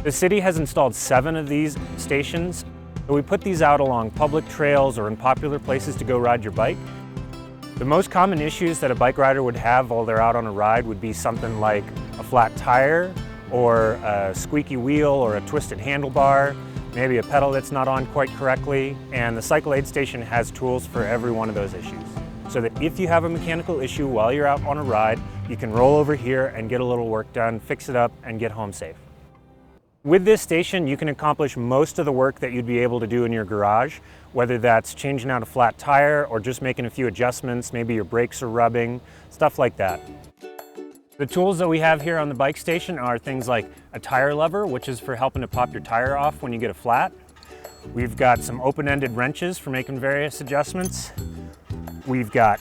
The city has installed 7 of these stations. We put these out along public trails or in popular places to go ride your bike. The most common issues that a bike rider would have while they're out on a ride would be something like a flat tire, or a squeaky wheel, or a twisted handlebar, maybe a pedal that's not on quite correctly, and the Cycle Aid Station has tools for every one of those issues. So that if you have a mechanical issue while you're out on a ride, you can roll over here and get a little work done, fix it up, and get home safe. With this station, you can accomplish most of the work that you'd be able to do in your garage, whether that's changing out a flat tire or just making a few adjustments, maybe your brakes are rubbing, stuff like that. The tools that we have here on the bike station are things like a tire lever, which is for helping to pop your tire off when you get a flat. We've got some open-ended wrenches for making various adjustments. We've got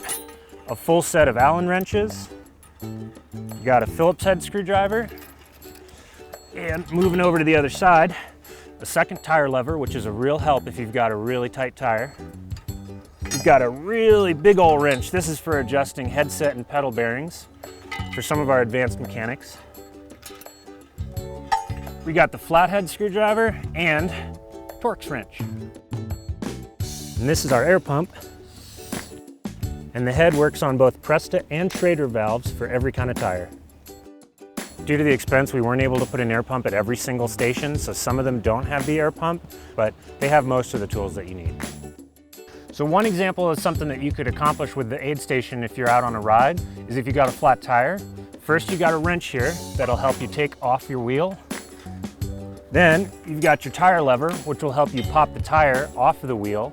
a full set of Allen wrenches. We've got a Phillips head screwdriver. And moving over to the other side, a second tire lever, which is a real help if you've got a really tight tire. We've got a really big old wrench. This is for adjusting headset and pedal bearings for some of our advanced mechanics. We got the flathead screwdriver and Torx wrench. And this is our air pump. And the head works on both Presta and Schrader valves for every kind of tire. Due to the expense, we weren't able to put an air pump at every single station, so some of them don't have the air pump, but they have most of the tools that you need. So one example of something that you could accomplish with the aid station if you're out on a ride is if you got a flat tire. First, you got a wrench here that'll help you take off your wheel. Then you've got your tire lever, which will help you pop the tire off of the wheel.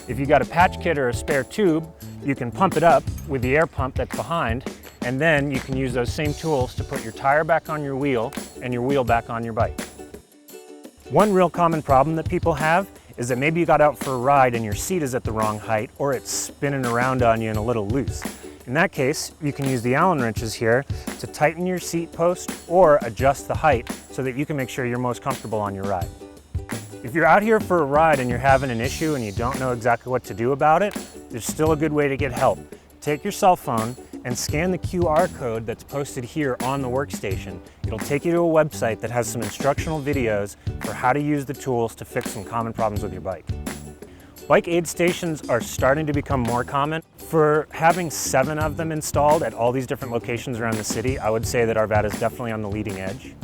If you got a patch kit or a spare tube, you can pump it up with the air pump that's behind, and then you can use those same tools to put your tire back on your wheel and your wheel back on your bike. One real common problem that people have is that maybe you got out for a ride and your seat is at the wrong height, or it's spinning around on you and a little loose. In that case, you can use the Allen wrenches here to tighten your seat post or adjust the height so that you can make sure you're most comfortable on your ride. If you're out here for a ride and you're having an issue and you don't know exactly what to do about it, there's still a good way to get help. Take your cell phone and scan the QR code that's posted here on the workstation. It'll take you to a website that has some instructional videos for how to use the tools to fix some common problems with your bike. Bike aid stations are starting to become more common. For having 7 of them installed at all these different locations around the city, I would say that Arvada is definitely on the leading edge.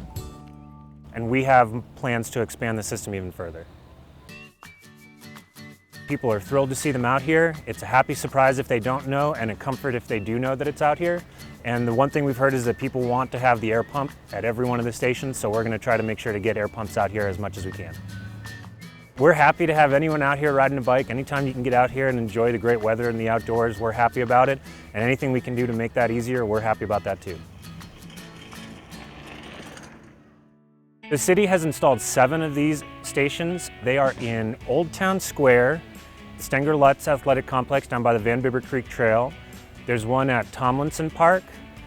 And we have plans to expand the system even further. People are thrilled to see them out here. It's a happy surprise if they don't know, and a comfort if they do know that it's out here. And the one thing we've heard is that people want to have the air pump at every one of the stations, so we're going to try to make sure to get air pumps out here as much as we can. We're happy to have anyone out here riding a bike. Anytime you can get out here and enjoy the great weather and the outdoors, we're happy about it. And anything we can do to make that easier, we're happy about that too. The city has installed 7 of these stations. They are in Old Town Square, Stenger Lutz Athletic Complex down by the Van Bibber Creek Trail. There's one at Tomlinson Park,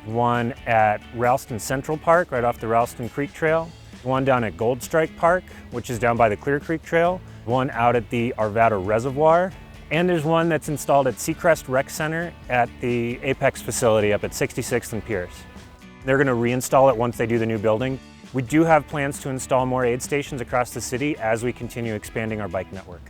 one at Ralston Central Park right off the Ralston Creek Trail, one down at Gold Strike Park, which is down by the Clear Creek Trail, one out at the Arvada Reservoir, and there's one that's installed at Seacrest Rec Center at the Apex facility up at 66th and Pierce. They're going to reinstall it once they do the new building. We do have plans to install more aid stations across the city as we continue expanding our bike network.